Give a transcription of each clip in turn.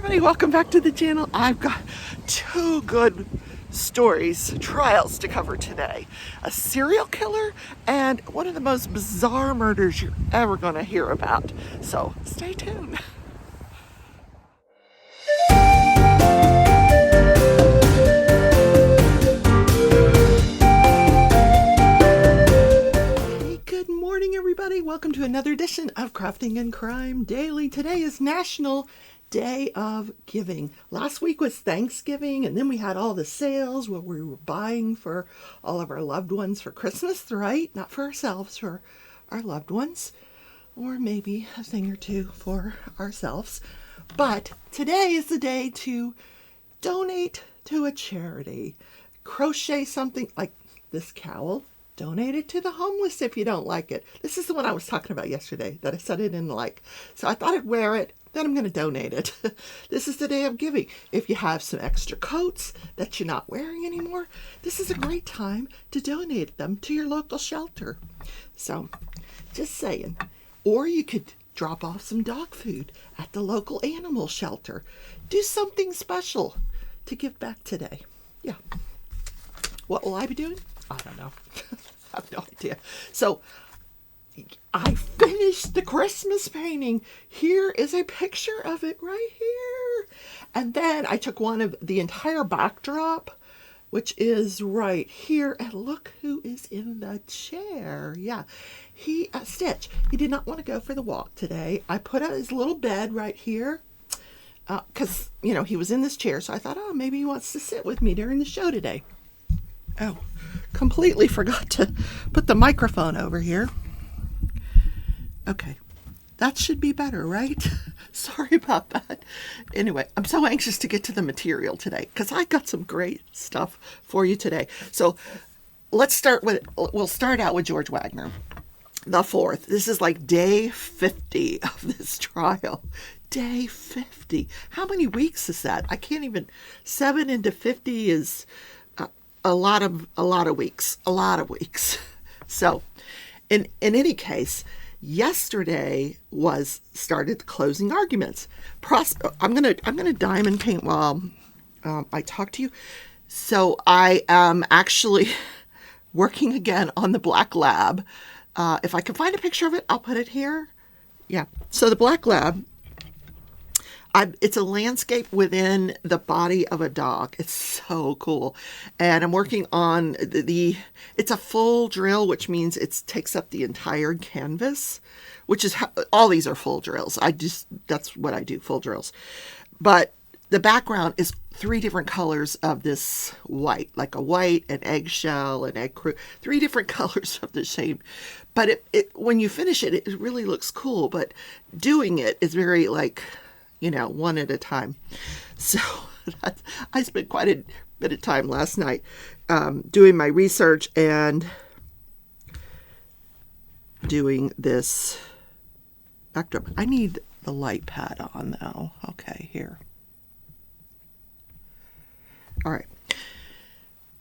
everybody, welcome back to the channel. I've got two good trials to cover today. A serial killer and one of the most bizarre murders you're ever going to hear about. So stay tuned. Good morning, everybody. Welcome to another edition of Crafting and Crime Daily. Today is National Day of Giving. Last week was Thanksgiving, and then we had all the sales where we were buying for all of our loved ones for Christmas, right? Not for ourselves, for our loved ones, or maybe a thing or two for ourselves. But today is the day to donate to a charity. Crochet something like this cowl. Donate it to the homeless if you don't like it. This is the one I was talking about yesterday that I said I didn't like. So I thought I'd wear it, then I'm going to donate it. This is the day of giving. If you have some extra coats that you're not wearing anymore, this is a great time to donate them to your local shelter. So, just saying. Or you could drop off some dog food at the local animal shelter. Do something special to give back today. Yeah. What will I be doing? I don't know. I have no idea. So I finished the Christmas painting. Here is a picture of it right here. And then I took one of the entire backdrop, which is right here. And look who is in the chair. Yeah, Stitch. He did not want to go for the walk today. I put out his little bed right here. Because, he was in this chair. So I thought, maybe he wants to sit with me during the show today. Oh, completely forgot to put the microphone over here. Okay, that should be better, right? Sorry about that. Anyway, I'm so anxious to get to the material today because I got some great stuff for you today. So we'll start out with George Wagner, the 4th. This is like day 50 of this trial. Day 50. How many weeks is that? I can't even. 7 into 50 is a lot of weeks. So, in any case, yesterday started the closing arguments. I'm gonna diamond paint while I talk to you. So I am actually working again on the black lab. If I can find a picture of it, I'll put it here. Yeah. So the black lab. It's a landscape within the body of a dog. It's so cool. And I'm working on it's a full drill, which means it takes up the entire canvas, which is all these are full drills. That's what I do, full drills. But the background is 3 different colors of this white, like a white, an eggshell, an egg crew, 3 different colors of the same. But when you finish it, it really looks cool. But doing it is very one at a time. So I spent quite a bit of time last night doing my research and doing this backdrop. I need the light pad on now. Okay, here. All right.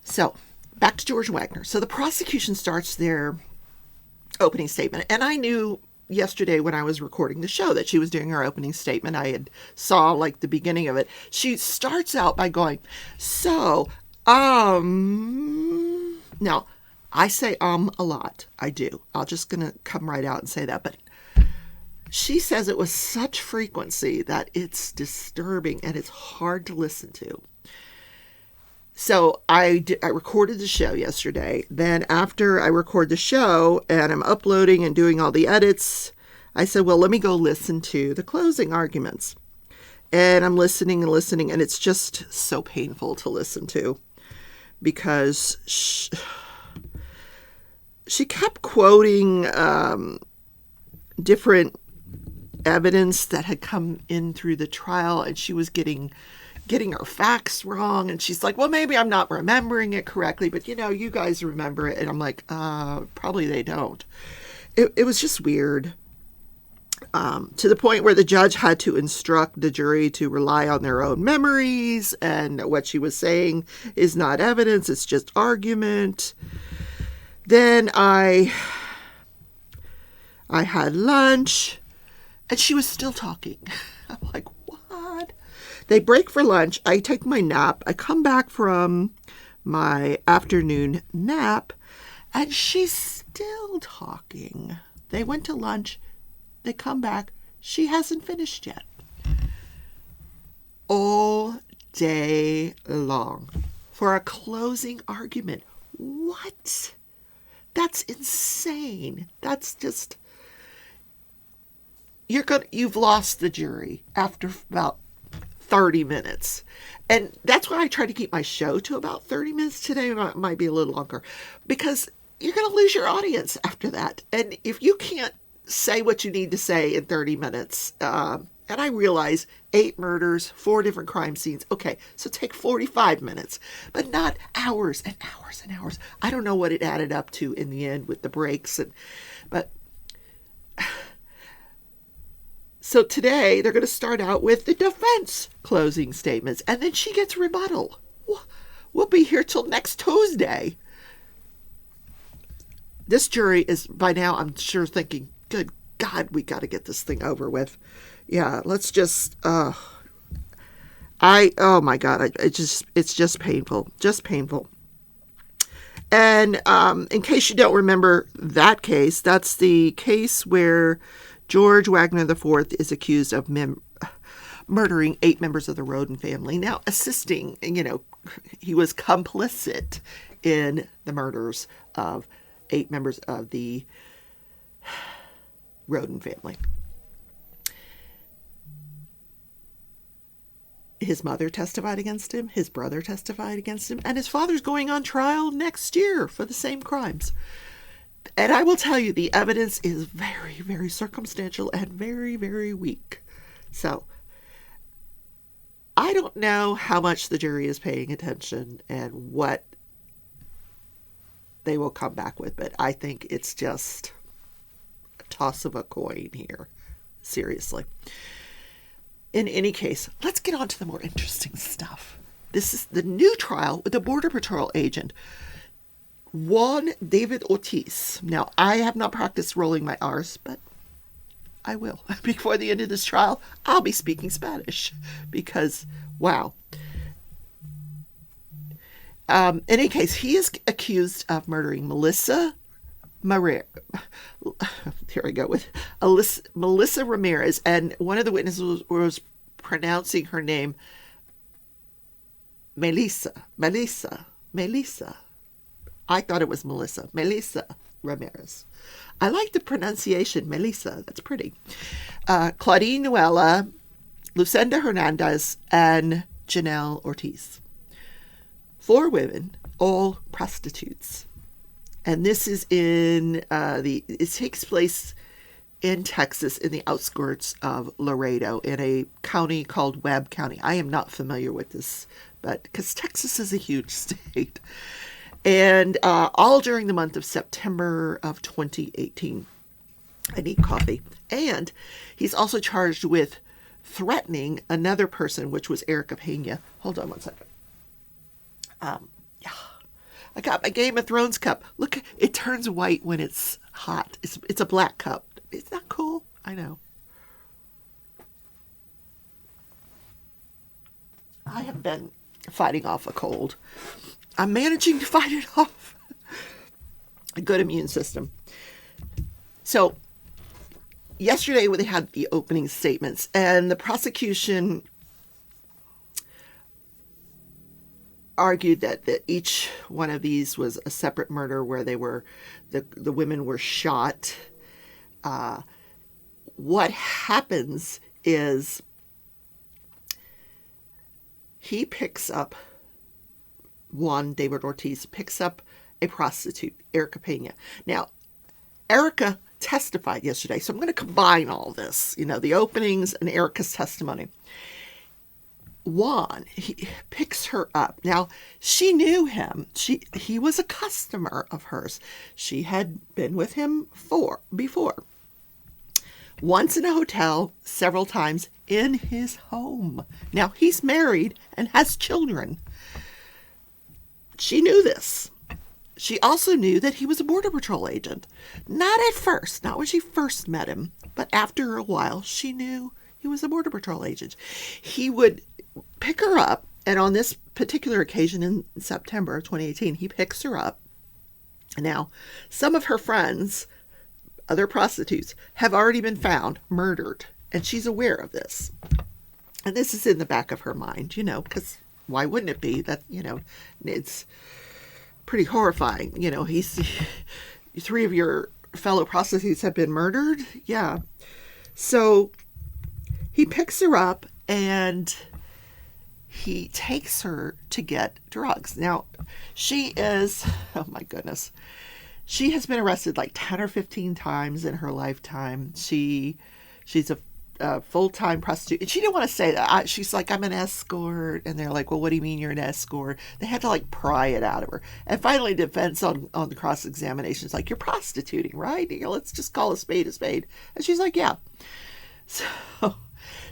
So back to George Wagner. So the prosecution starts their opening statement. And I knew yesterday when I was recording the show that she was doing her opening statement. I had saw the beginning of it. She starts out by going, now I say a lot. I do. I'm just going to come right out and say that. But she says it with such frequency that it's disturbing and it's hard to listen to. So I recorded the show yesterday. Then after I record the show and I'm uploading and doing all the edits, I said, well, let me go listen to the closing arguments. And I'm listening, and it's just so painful to listen to because she kept quoting different evidence that had come in through the trial, and she was getting her facts wrong, and she's like, well, maybe I'm not remembering it correctly, but you guys remember it. And I'm like, probably they don't. It was just weird, to the point where the judge had to instruct the jury to rely on their own memories, and what she was saying is not evidence, it's just argument. Then I had lunch, and she was still talking. I'm like, what? They break for lunch. I take my nap. I come back from my afternoon nap, and she's still talking. They went to lunch. They come back. She hasn't finished yet. All day long for a closing argument. What? That's insane. That's just... You've lost the jury after about 30 minutes. And that's why I try to keep my show to about 30 minutes. Today it might be a little longer, because you're going to lose your audience after that. And if you can't say what you need to say in 30 minutes, and I realize 8 murders, 4 different crime scenes. Okay, so take 45 minutes, but not hours and hours and hours. I don't know what it added up to in the end with the breaks, but so today they're going to start out with the defense closing statements, and then she gets rebuttal. We'll be here till next Tuesday. This jury is, by now, I'm sure thinking, good God, we got to get this thing over with. Yeah, let's just, oh my God, it's just painful, And in case you don't remember that case, that's the case where George Wagner IV is accused of murdering 8 members of the Roden family. Now, assisting, he was complicit in the murders of 8 members of the Roden family. His mother testified against him, his brother testified against him, and his father's going on trial next year for the same crimes. And I will tell you, the evidence is very, very circumstantial and very, very weak. So, I don't know how much the jury is paying attention and what they will come back with, but I think it's just a toss of a coin here. Seriously. In any case, let's get on to the more interesting stuff. This is the new trial with the Border Patrol agent, Juan David Ortiz. Now, I have not practiced rolling my R's, but I will. Before the end of this trial, I'll be speaking Spanish because, wow. In any case, he is accused of murdering Melissa Ramirez, and one of the witnesses was pronouncing her name Melissa. I thought it was Melissa Ramirez. I like the pronunciation, Melissa. That's pretty. Claudine Nuela, Lucinda Hernandez, and Janelle Ortiz. 4 women, all prostitutes. And this is it takes place in Texas, in the outskirts of Laredo, in a county called Webb County. I am not familiar with this, but because Texas is a huge state. And all during the month of September of 2018. I need coffee. And he's also charged with threatening another person, which was Erica Pena. Hold on one second. Yeah. I got my Game of Thrones cup. Look, it turns white when it's hot. It's a black cup. Isn't that cool? I know. I have been fighting off a cold. I'm managing to fight it off. A good immune system. So, yesterday they had the opening statements, and the prosecution argued that each one of these was a separate murder where the women were shot. What happens is he picks up, Juan David Ortiz picks up a prostitute, Erica Pena. Now, Erica testified yesterday, so I'm going to combine all this, the openings and Erica's testimony. Juan, he picks her up. Now, she knew him. He was a customer of hers. She had been with him before. Once in a hotel, several times in his home. Now, he's married and has children. She knew this. She also knew that he was a Border Patrol agent. Not at first, not when she first met him, but after a while, she knew he was a Border Patrol agent. He would pick her up. And on this particular occasion in September of 2018, he picks her up. Now, some of her friends, other prostitutes, have already been found murdered. And she's aware of this. And this is in the back of her mind, because why wouldn't it be? That, it's pretty horrifying. Three of your fellow prostitutes have been murdered. Yeah. So he picks her up and he takes her to get drugs. Now, she is, oh my goodness, she has been arrested like 10 or 15 times in her lifetime. She's a full-time prostitute. And she didn't want to say that. She's like, I'm an escort. And they're like, well, what do you mean you're an escort? They had to like pry it out of her. And finally, defense on the cross-examination is like, you're prostituting, right? Let's just call a spade a spade. And she's like, yeah. So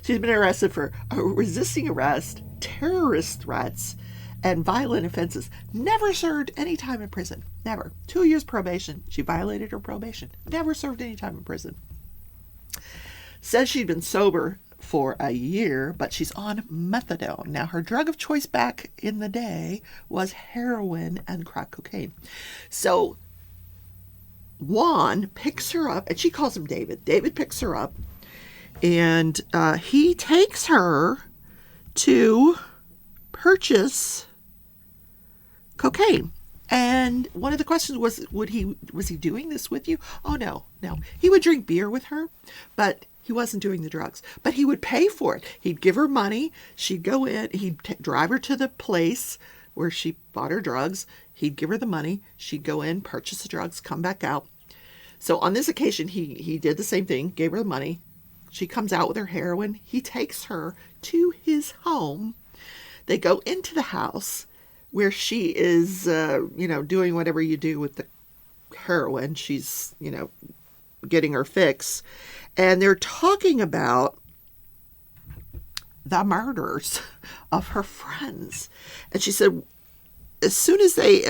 she's been arrested for resisting arrest, terrorist threats, and violent offenses. Never served any time in prison. Never. 2 years probation. She violated her probation. Never served any time in prison. Says she'd been sober for a year, but she's on methadone. Now, her drug of choice back in the day was heroin and crack cocaine. So Juan picks her up, and she calls him David. David picks her up, and he takes her to purchase cocaine. And one of the questions was he doing this with you? Oh, no. He would drink beer with her, but he wasn't doing the drugs. But he would pay for it. He'd give her money. She'd go in. He'd drive her to the place where she bought her drugs. He'd give her the money. She'd go in, purchase the drugs, come back out. So on this occasion, he did the same thing, gave her the money. She comes out with her heroin. He takes her to his home. They go into the house where she is, doing whatever you do with the heroin. She's, getting her fix. And they're talking about the murders of her friends. And she said, as soon as they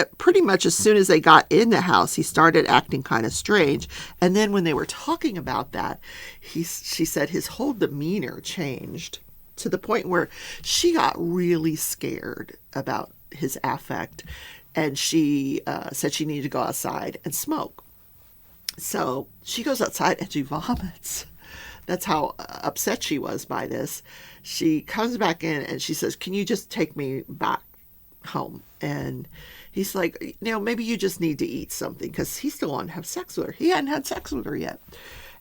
got in the house, he started acting kind of strange. And then when they were talking about that, she said his whole demeanor changed to the point where she got really scared about his affect. And she said she needed to go outside and smoke. So she goes outside and she vomits. That's how upset she was by this. She comes back in and she says, can you just take me back home? And he's like, maybe you just need to eat something, because he still wanted to have sex with her. He hadn't had sex with her yet.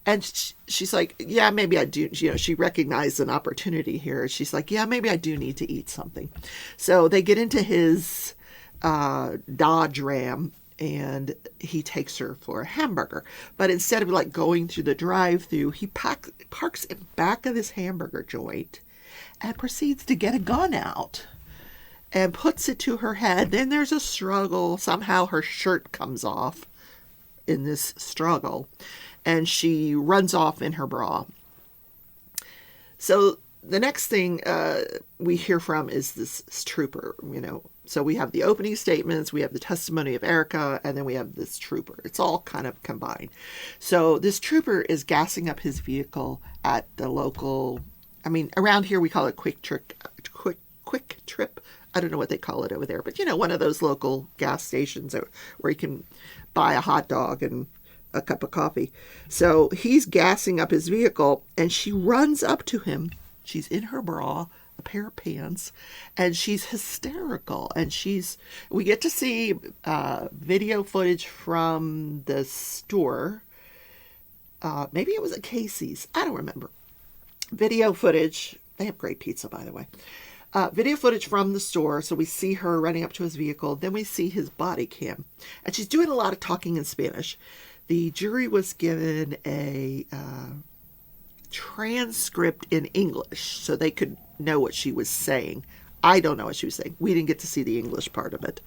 And she's like, yeah, maybe I do. She recognized an opportunity here. She's like, yeah, maybe I do need to eat something. So they get into his Dodge Ram, and he takes her for a hamburger. But instead of like going through the drive-thru, he parks in back of this hamburger joint and proceeds to get a gun out and puts it to her head. Then there's a struggle. Somehow her shirt comes off in this struggle, and she runs off in her bra. So the next thing we hear from is this trooper, So we have the opening statements, we have the testimony of Erica, and then we have this trooper. It's all kind of combined. So this trooper is gassing up his vehicle at the local, around here we call it quick trip. I don't know what they call it over there, but one of those local gas stations where you can buy a hot dog and a cup of coffee. So he's gassing up his vehicle, and she runs up to him. She's in her bra, a pair of pants, and she's hysterical. And we get to see video footage from the store. Maybe it was at Casey's. I don't remember. Video footage. They have great pizza, by the way. Video footage from the store. So we see her running up to his vehicle. Then we see his body cam. And she's doing a lot of talking in Spanish. The jury was given a transcript in English so they could know what she was saying. I don't know what she was saying. We didn't get to see the English part of it,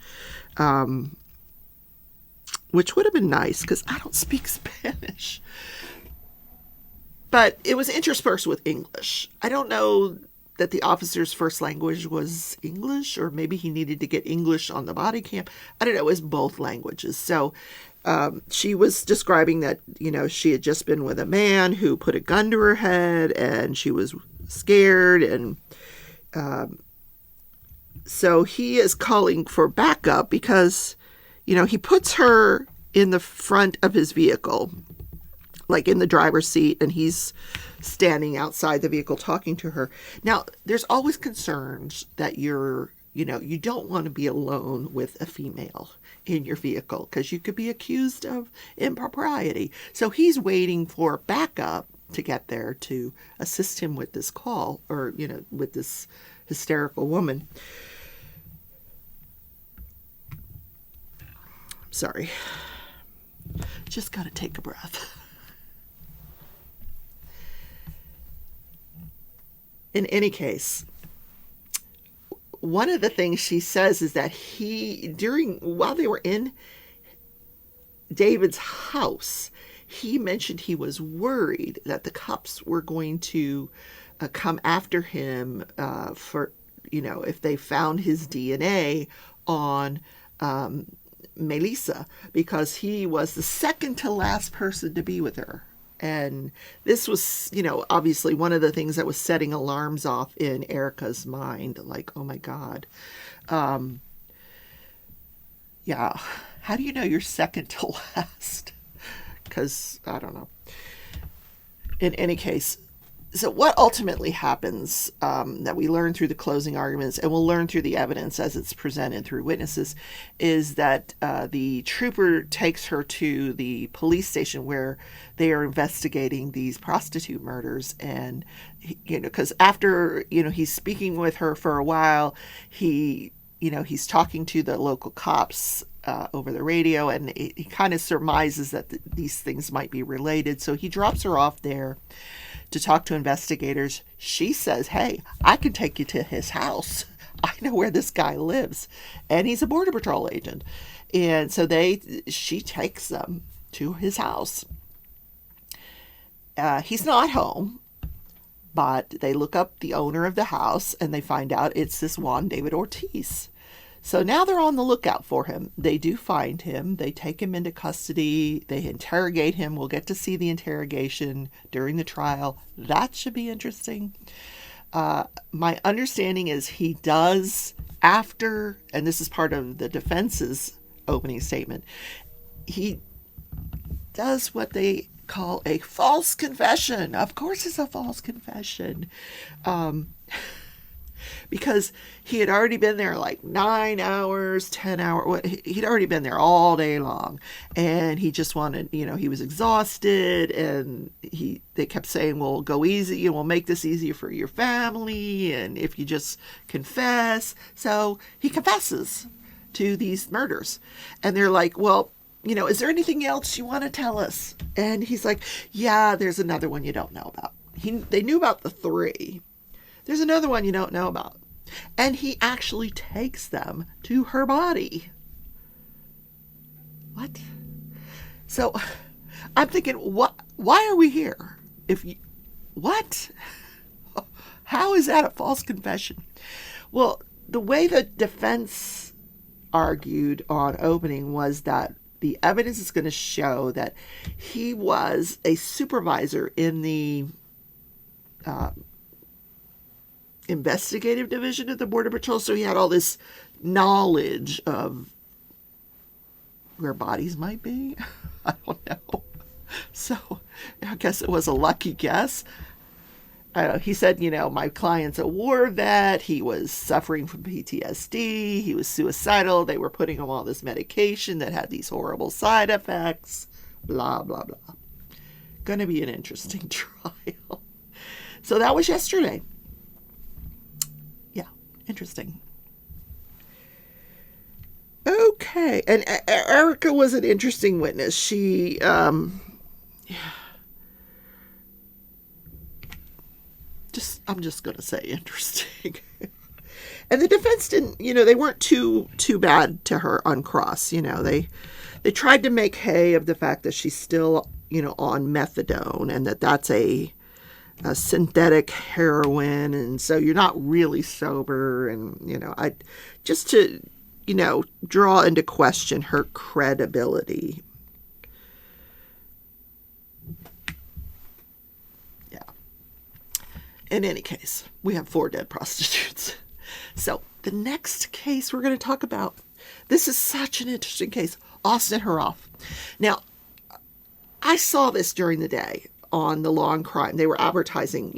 which would have been nice because I don't speak Spanish. But it was interspersed with English. I don't know that the officer's first language was English, or maybe he needed to get English on the body cam. I don't know. It was both languages. So she was describing that, she had just been with a man who put a gun to her head, and she was scared, and So he is calling for backup because, he puts her in the front of his vehicle, like in the driver's seat, and he's standing outside the vehicle talking to her. Now, there's always concerns that you don't want to be alone with a female in your vehicle because you could be accused of impropriety. So he's waiting for backup to get there to assist him with this call, or, with this hysterical woman. Sorry. Just got to take a breath. In any case, one of the things she says is that while they were in David's house, he mentioned he was worried that the cops were going to come after him for, if they found his DNA on Melissa, because he was the second to last person to be with her. And this was, obviously one of the things that was setting alarms off in Erica's mind. Like, oh my God. Yeah. How do you know you're second to last? Because, I don't know. In any case, so what ultimately happens, that we learn through the closing arguments, and we'll learn through the evidence as it's presented through witnesses, is that the trooper takes her to the police station where they are investigating these prostitute murders. And, because after, he's speaking with her for a while, he's talking to the local cops over the radio, and he kind of surmises that these things might be related. So he drops her off there to talk to investigators. She says, hey, I can take you to his house. I know where this guy lives. And he's a Border Patrol agent. And so she takes them to his house. He's not home, but they look up the owner of the house and they find out it's this Juan David Ortiz. So now they're on the lookout for him. They do find him. They take him into custody. They interrogate him. We'll get to see the interrogation during the trial. That should be interesting. My understanding is he does, after, and this is part of the defense's opening statement, he does what they call a false confession. Of course it's a false confession. Because he had already been there like 9 hours, 10 hours. He'd already been there all day long. And he just wanted, he was exhausted. And they kept saying, well, go easy. We'll make this easier for your family. And if you just confess. So he confesses to these murders. And they're like, well, is there anything else you want to tell us? And he's like, yeah, there's another one you don't know about. They knew about the 3. There's another one you don't know about. And he actually takes them to her body. What? So I'm thinking, why are we here? What? How is that a false confession? Well, the way the defense argued on opening was that the evidence is going to show that he was a supervisor in the investigative division of the Border Patrol. So he had all this knowledge of where bodies might be. I don't know. So I guess it was a lucky guess. He said, my client's a war vet. He was suffering from PTSD. He was suicidal. They were putting him on this medication that had these horrible side effects. Blah, blah, blah. Going to be an interesting trial. So that was yesterday. Interesting. Okay. And Erica was an interesting witness. She, I'm just going to say interesting. And the defense didn't, they weren't too bad to her on cross. They tried to make hay of the fact that she's still, on methadone, and that's a synthetic heroin, and so you're not really sober, and I just to draw into question her credibility. Yeah. In any case, we have 4 dead prostitutes. So the next case we're going to talk about, this is such an interesting case, Austin Harrouff. Now, I saw this during the day on the Law and Crime. They were advertising,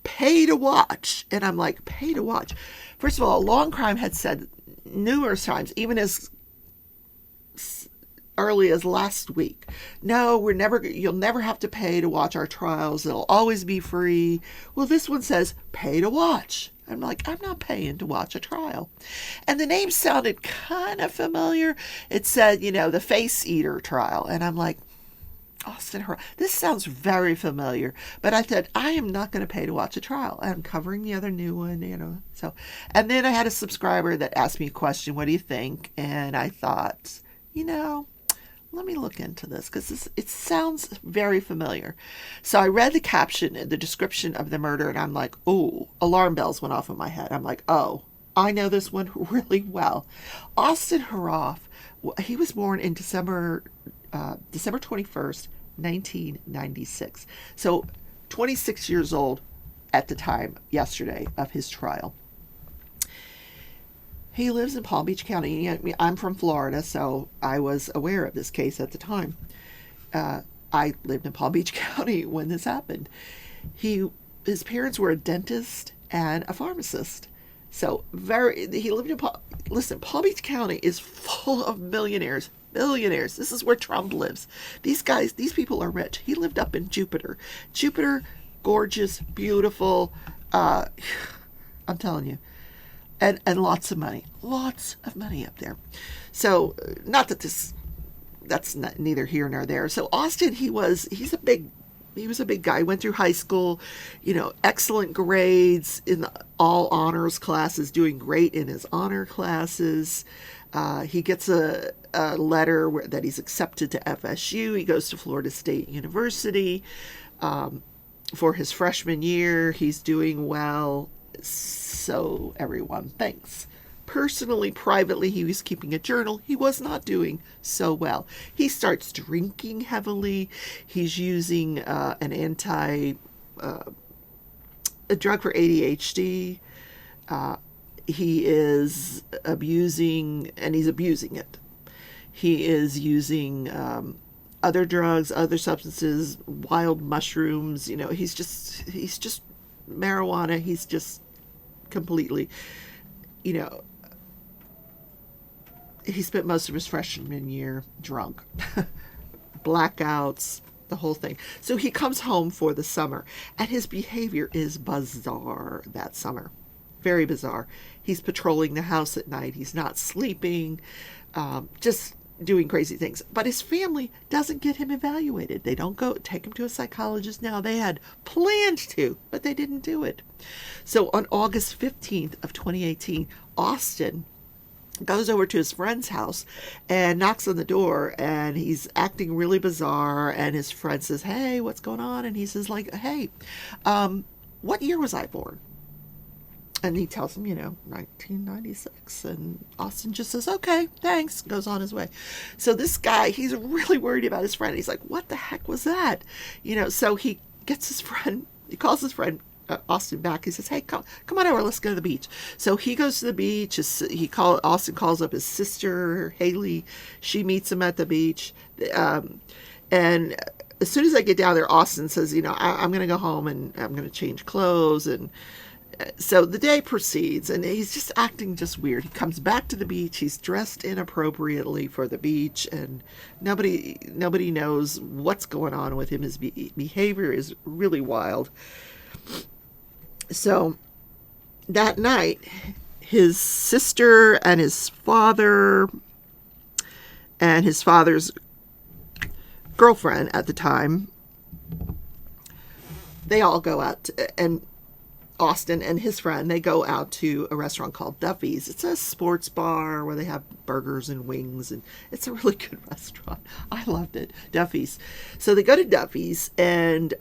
pay to watch. And I'm like, pay to watch. First of all, Law and Crime had said numerous times, even as early as last week, no, you'll never have to pay to watch our trials. It'll always be free. Well, this one says pay to watch. I'm like, I'm not paying to watch a trial. And the name sounded kind of familiar. It said, the Face Eater trial. And I'm like, Austin Harrouff, this sounds very familiar. But I said, I am not going to pay to watch a trial. I'm covering the other new one, So, and then I had a subscriber that asked me a question, what do you think? And I thought, let me look into this because it sounds very familiar. So I read the caption and the description of the murder, and I'm like, oh, alarm bells went off in my head. I'm like, oh, I know this one really well. Austin Harrouff, he was born in December 21st, 1996. So 26 years old at the time yesterday of his trial. He lives in Palm Beach County. I'm from Florida, so I was aware of this case at the time. I lived in Palm Beach County when this happened. His parents were a dentist and a pharmacist. So he lived in Palm Beach County is full of millionaires, billionaires. This is where Trump lives. These people are rich. He lived up in Jupiter. Jupiter, gorgeous, beautiful. I'm telling you. And lots of money up there. So not that that's neither here nor there. So Austin, he was a big guy. He went through high school, excellent grades in all honors classes, doing great in his honor classes. He gets a letter that he's accepted to FSU. He goes to Florida State University for his freshman year. He's doing well. So everyone thinks. Personally, privately, he was keeping a journal. He was not doing so well. He starts drinking heavily. He's using a drug for ADHD. He is abusing, and he's abusing it. He is using other drugs, other substances, wild mushrooms. He's just marijuana. He's just completely, he spent most of his freshman year drunk, blackouts, the whole thing. So he comes home for the summer, and his behavior is bizarre that summer. Very bizarre. He's patrolling the house at night. He's not sleeping, just doing crazy things. But his family doesn't get him evaluated. They don't go take him to a psychologist now. They had planned to, but they didn't do it. So on August 15th of 2018, Austin goes over to his friend's house and knocks on the door, and he's acting really bizarre, and his friend says, hey, what's going on? And he says, hey, what year was I born? And he tells him, 1996. And Austin just says, okay, thanks, goes on his way. So this guy, he's really worried about his friend. He's like, what the heck was that? So he calls his friend Austin back. He says, hey, come on over, let's go to the beach. So he goes to the beach. Austin calls up his sister, Haley. She meets him at the beach. And as soon as I get down there, Austin says, I'm going to go home and I'm going to change clothes. And so the day proceeds, and he's just acting just weird. He comes back to the beach. He's dressed inappropriately for the beach, and nobody knows what's going on with him. His behavior is really wild. So that night, his sister and his father and his father's girlfriend at the time, they all go out and Austin and his friend, they go out to a restaurant called Duffy's. It's a sports bar where they have burgers and wings, and it's a really good restaurant. I loved it, Duffy's. So they go to Duffy's, and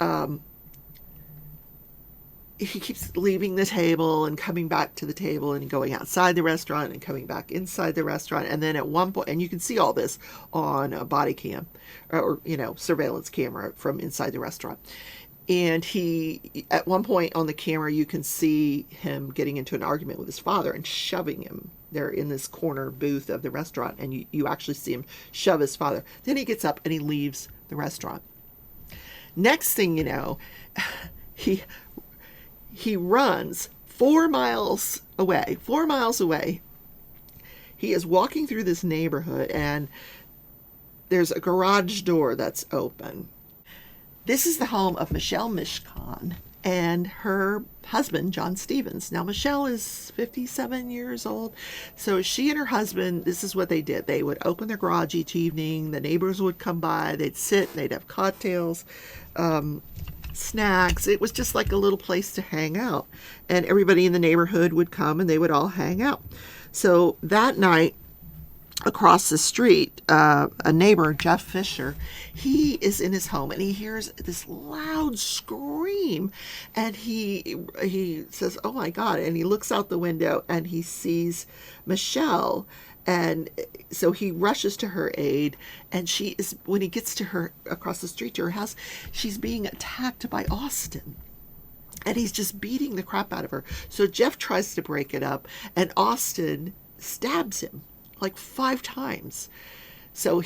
he keeps leaving the table and coming back to the table and going outside the restaurant and coming back inside the restaurant. And then at one point, and you can see all this on a body cam or surveillance camera from inside the restaurant. And he, at one point on the camera, you can see him getting into an argument with his father and shoving him. They're in this corner booth of the restaurant, and you actually see him shove his father. Then he gets up and he leaves the restaurant. Next thing you know, he runs 4 miles away. 4 miles away. He is walking through this neighborhood, and there's a garage door that's open. This is the home of Mischon and her husband, John Stevens. Now, Michelle is 57 years old. So she and her husband, this is what they did. They would open their garage each evening. The neighbors would come by. They'd sit. They'd have cocktails, snacks. It was just like a little place to hang out. And everybody in the neighborhood would come, and they would all hang out. So that night, across the street, a neighbor, Jeff Fisher, he is in his home, and he hears this loud scream, and he says, "Oh my God," and he looks out the window and he sees Michelle, and so he rushes to her aid, and when he gets to her across the street to her house, she's being attacked by Austin. And he's just beating the crap out of her. So Jeff tries to break it up, and Austin stabs him like 5 times. So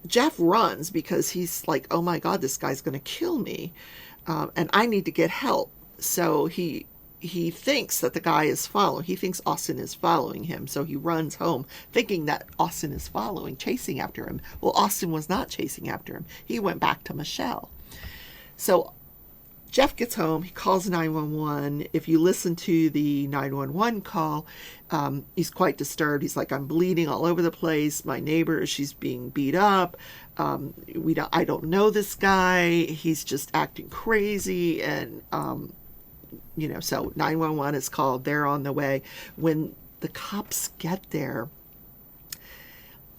Jeff runs because he's like, "Oh my God, this guy's going to kill me, and I need to get help." So he thinks that the guy is following. He thinks Austin is following him. So he runs home thinking that Austin is chasing after him. Well, Austin was not chasing after him. He went back to Michelle. So Jeff gets home, he calls 911. If you listen to the 911 call, he's quite disturbed. He's like, "I'm bleeding all over the place. My neighbor, she's being beat up. I don't know this guy. He's just acting crazy." And, so 911 is called. They're on the way. When the cops get there,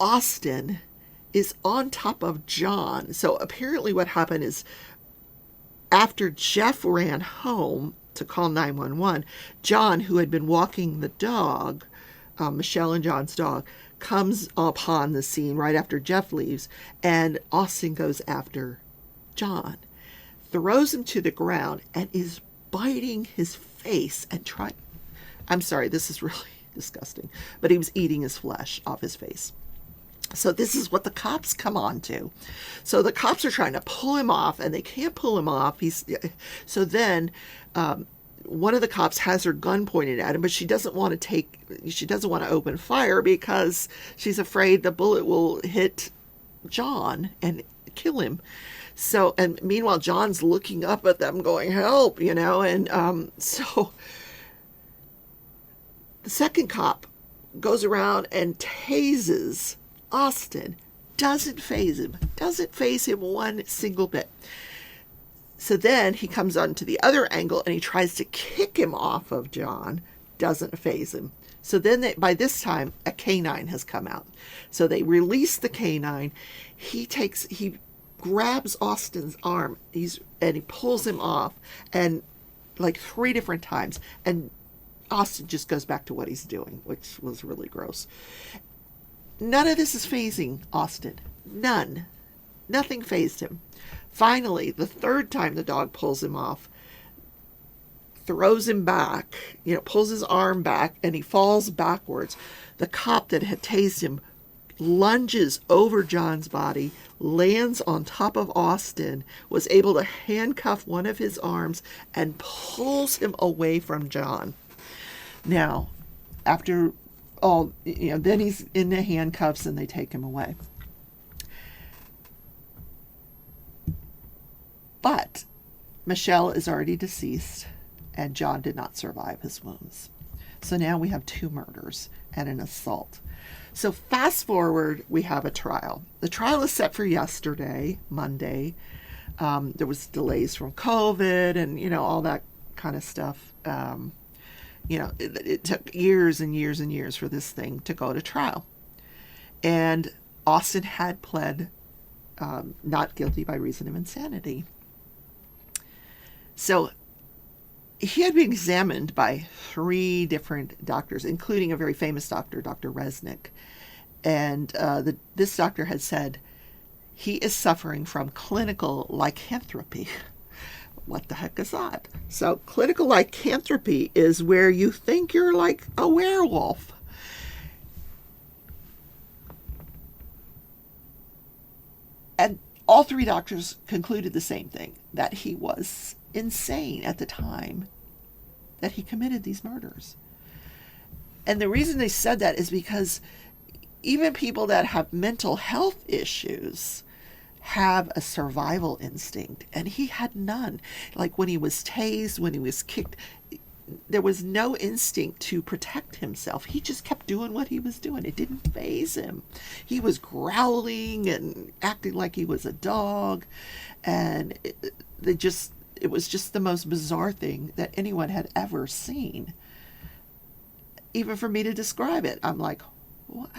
Austin is on top of John. So apparently what happened is, after Jeff ran home to call 911, John, who had been walking the dog, Michelle and John's dog, comes upon the scene right after Jeff leaves, and Austin goes after John, throws him to the ground, and is biting his face and I'm sorry, this is really disgusting, but he was eating his flesh off his face. So this is what the cops come on to. So the cops are trying to pull him off, and they can't pull him off. So then one of the cops has her gun pointed at him, but she doesn't want to open fire because she's afraid the bullet will hit John and kill him. So, and meanwhile, John's looking up at them going, "Help," and so the second cop goes around and tases Austin. Doesn't phase him one single bit. So then he comes onto the other angle and he tries to kick him off of John. Doesn't phase him. So then by this time, a canine has come out. So they release the canine. He grabs Austin's arm, and he pulls him off, and like 3 different times. And Austin just goes back to what he's doing, which was really gross. None of this is phasing Austin. None. Nothing phased him. Finally, the 3rd time the dog pulls him off, throws him back, pulls his arm back, and he falls backwards. The cop that had tased him lunges over John's body, lands on top of Austin, was able to handcuff one of his arms, and pulls him away from John. Now, after then he's in the handcuffs and they take him away. But Michelle is already deceased, and John did not survive his wounds. So now we have 2 murders and an assault. So fast forward, we have a trial. The trial is set for yesterday, Monday. There was delays from COVID and, all that kind of stuff. It took years and years and years for this thing to go to trial. And Austin had pled not guilty by reason of insanity. So he had been examined by 3 different doctors, including a very famous doctor, Dr. Resnick. And this doctor had said he is suffering from clinical lycanthropy. What the heck is that? So clinical lycanthropy is where you think you're like a werewolf. And all three doctors concluded the same thing, that he was insane at the time that he committed these murders. And the reason they said that is because even people that have mental health issues have a survival instinct, and he had none. Like when he was tased, when he was kicked, there was no instinct to protect himself. He just kept doing what he was doing. It didn't faze him. He was growling and acting like he was a dog, and it was just the most bizarre thing that anyone had ever seen. Even for me to describe it, I'm like, what?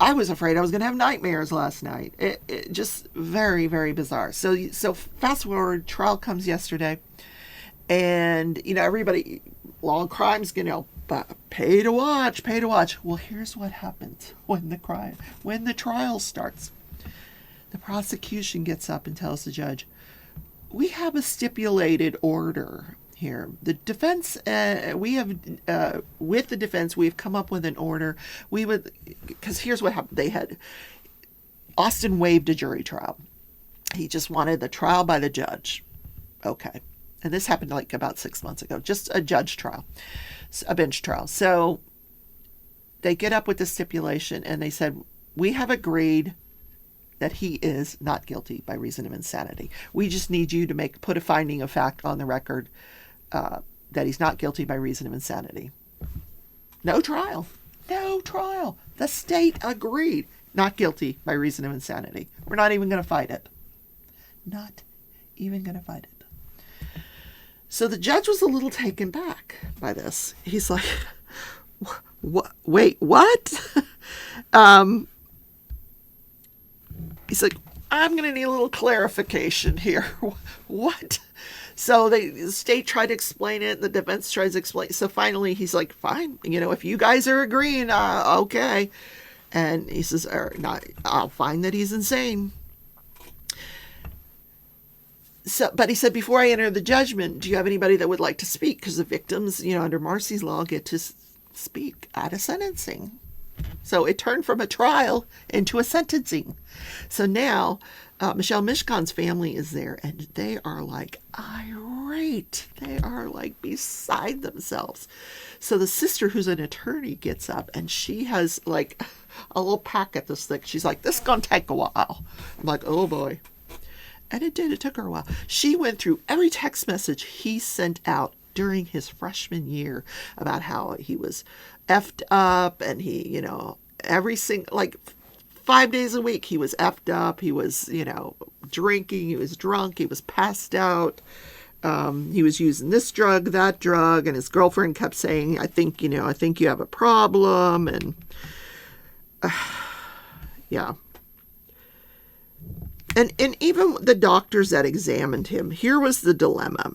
I was afraid I was going to have nightmares last night. It just very, very bizarre. So fast forward, trial comes yesterday, and everybody, law and crime's pay to watch. Well, here's what happens when the trial starts. The prosecution gets up and tells the judge, "We have a stipulated order here. The defense, with the defense, we've come up with an order. Because here's what happened. Austin waived a jury trial. He just wanted the trial by the judge. Okay. And this happened like about 6 months ago, just a judge trial, a bench trial. So they get up with the stipulation and they said, we have agreed that he is not guilty by reason of insanity. We just need you to put a finding of fact on the record that he's not guilty by reason of insanity." No trial. The state agreed. Not guilty by reason of insanity. We're not even going to fight it. So the judge was a little taken back by this. He's like, wait, what? He's like, I'm going to need a little clarification here. What? So the state tried to explain it. The defense tries to explain it. So finally he's like, fine, if you guys are agreeing, okay. And he says, I'll find that he's insane. But he said, before I enter the judgment, do you have anybody that would like to speak? Because the victims, under Marcy's law, get to speak at a sentencing. So it turned from a trial into a sentencing. So now Michelle Mischon's family is there, and they are like irate. They are like beside themselves. So the sister, who's an attorney, gets up, and she has like a little packet this thick. She's like, this is going to take a while. I'm like, oh boy. And it did. It took her a while. She went through every text message he sent out during his freshman year about how he was effed up, and he, every single, like 5 days a week, he was effed up. He was, drinking. He was drunk. He was passed out. He was using this drug, that drug, and his girlfriend kept saying, I think you have a problem. And yeah. And even the doctors that examined him, here was the dilemma.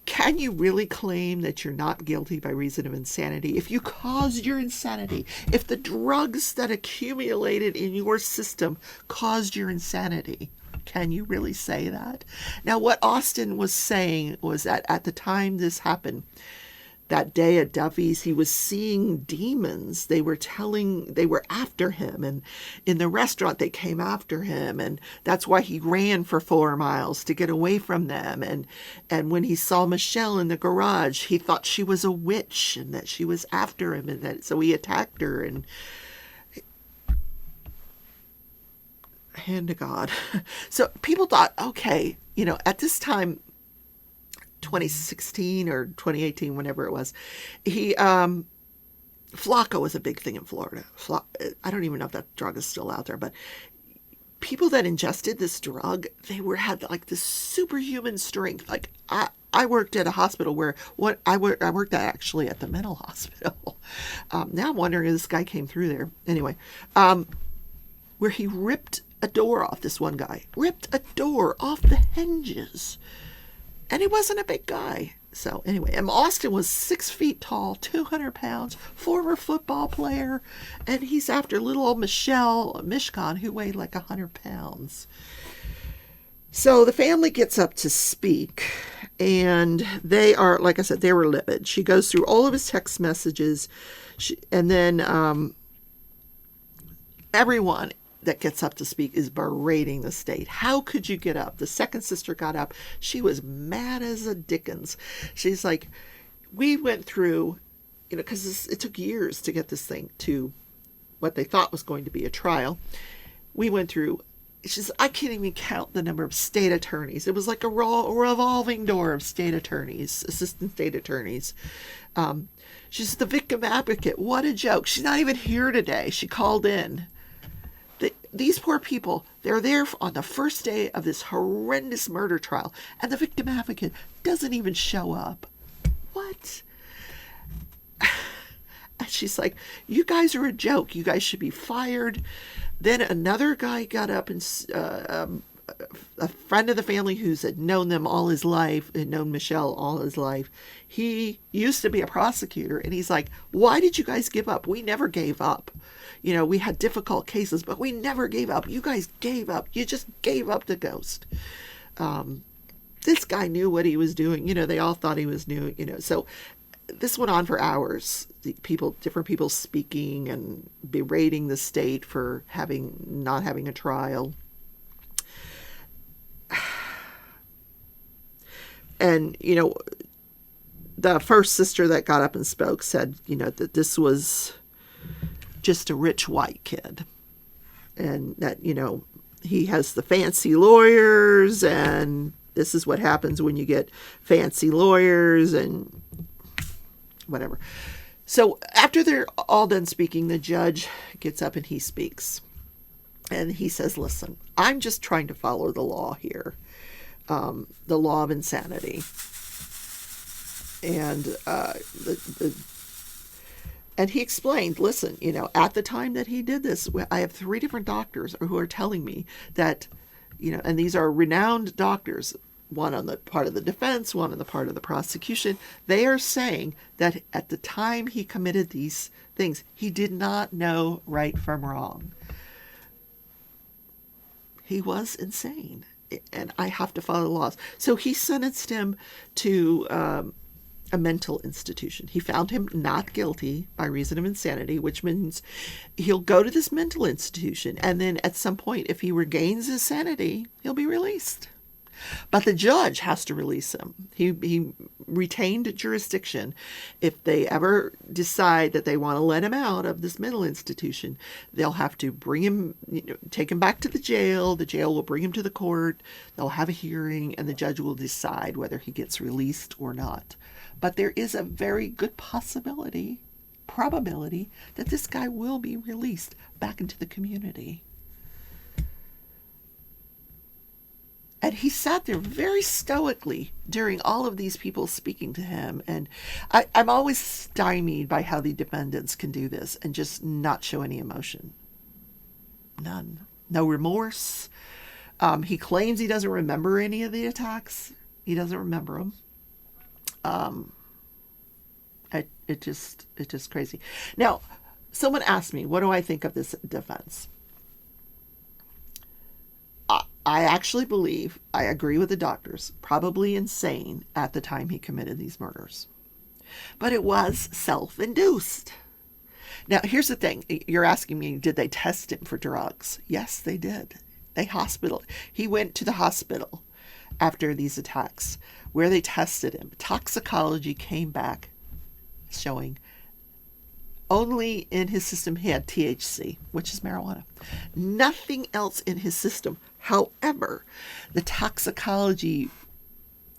Can you really claim that you're not guilty by reason of insanity? If you caused your insanity, if the drugs that accumulated in your system caused your insanity, can you really say that? Now, what Austin was saying was that at the time this happened, that day at Duffy's, he was seeing demons. They were after him. And in the restaurant, they came after him. And that's why he ran for 4 miles to get away from them. And when he saw Michelle in the garage, he thought she was a witch and that she was after him. And so he attacked her. And hand to God. So people thought, okay, at this time, 2016 or 2018, whenever it was, Flocka was a big thing in Florida. I don't even know if that drug is still out there, but people that ingested this drug, had like this superhuman strength. Like I worked at a hospital where I worked actually at the mental hospital. Now I'm wondering if this guy came through there. Anyway, where he ripped a door off. This one guy ripped a door off the hinges. And he wasn't a big guy. So anyway, and Austin was 6 feet tall, 200 pounds, former football player, and he's after little old Mischon, who weighed like 100 pounds. So the family gets up to speak, and they are, like I said, they were livid. She goes through all of his text messages, and then everyone that gets up to speak is berating the state. How could you get up? The second sister got up. She was mad as a dickens. She's like, we went through, because it took years to get this thing to what they thought was going to be a trial. We went through, she says, I can't even count the number of state attorneys. It was like a revolving door of state attorneys, assistant state attorneys. She's the victim advocate. What a joke. She's not even here today. She called in. These poor people, they're there on the first day of this horrendous murder trial, and the victim advocate doesn't even show up. What? And she's like, you guys are a joke. You guys should be fired. Then another guy got up, and a friend of the family who's had known them all his life, had known Michelle all his life. He used to be a prosecutor, and he's like, why did you guys give up? We never gave up. We had difficult cases, but we never gave up. You guys gave up. You just gave up the ghost. This guy knew what he was doing. They all thought he was new, So this went on for hours. Different people speaking and berating the state for not having a trial. And, the first sister that got up and spoke said, that this was just a rich white kid. And that, he has the fancy lawyers, and this is what happens when you get fancy lawyers and whatever. So after they're all done speaking, the judge gets up and he speaks. And he says, listen, I'm just trying to follow the law here. The law of insanity. And and he explained, listen, at the time that he did this, I have 3 different doctors who are telling me that, and these are renowned doctors, one on the part of the defense, one on the part of the prosecution. They are saying that at the time he committed these things, he did not know right from wrong. He was insane, and I have to follow the laws. So he sentenced him to a mental institution. He found him not guilty by reason of insanity, which means he'll go to this mental institution, and then at some point, if he regains his sanity, he'll be released. But the judge has to release him. He retained jurisdiction. If they ever decide that they want to let him out of this mental institution, they'll have to bring him, take him back to the jail. The jail will bring him to the court. They'll have a hearing, and the judge will decide whether he gets released or not. But there is a very good probability that this guy will be released back into the community. And he sat there very stoically during all of these people speaking to him. And I'm always stymied by how the defendants can do this and just not show any emotion. None. No remorse. He claims he doesn't remember any of the attacks. He doesn't remember them. It's just crazy. Now, someone asked me, what do I think of this defense? I actually believe, I agree with the doctors, probably insane at the time he committed these murders. But it was self-induced. Now, here's the thing. You're asking me, did they test him for drugs? Yes, they did. He went to the hospital after these attacks where they tested him. Toxicology came back showing only in his system he had THC, which is marijuana. Nothing else in his system. However, the toxicology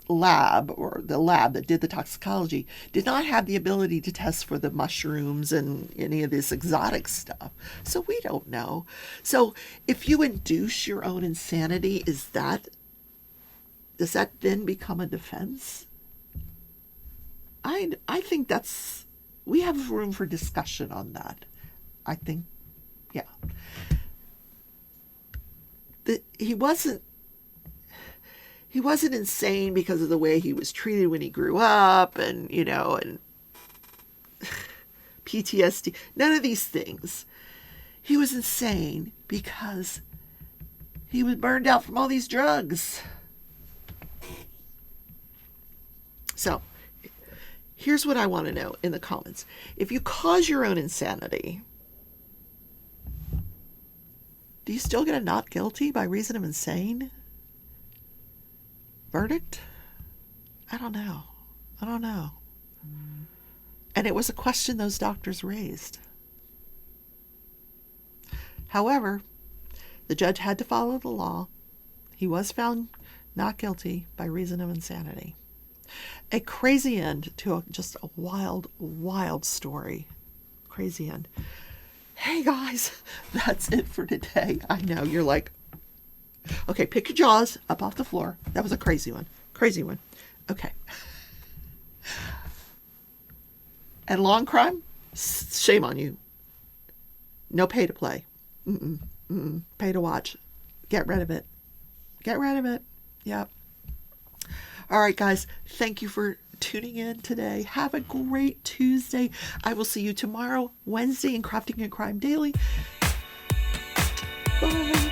lab, or the lab that did the toxicology, did not have the ability to test for the mushrooms and any of this exotic stuff. So we don't know. So if you induce your own insanity, does that then become a defense? I think we have room for discussion on that. I think, yeah. He he wasn't insane because of the way he was treated when he grew up and, and PTSD. None of these things. He was insane because he was burned out from all these drugs. So, here's what I want to know in the comments. If you cause your own insanity, do you still get a not guilty by reason of insane verdict? I don't know. And it was a question those doctors raised. However, the judge had to follow the law. He was found not guilty by reason of insanity. A crazy end to just a wild, wild story. Crazy end. Hey guys, that's it for today. I know, you're like, okay, pick your jaws up off the floor. That was a crazy one. Crazy one. Okay. And long crime? Shame on you. No pay to play. Pay to watch. Get rid of it. Yep. All right, guys. Thank you for tuning in today. Have a great Tuesday. I will see you tomorrow, Wednesday, in Crafting and Crime Daily. Bye.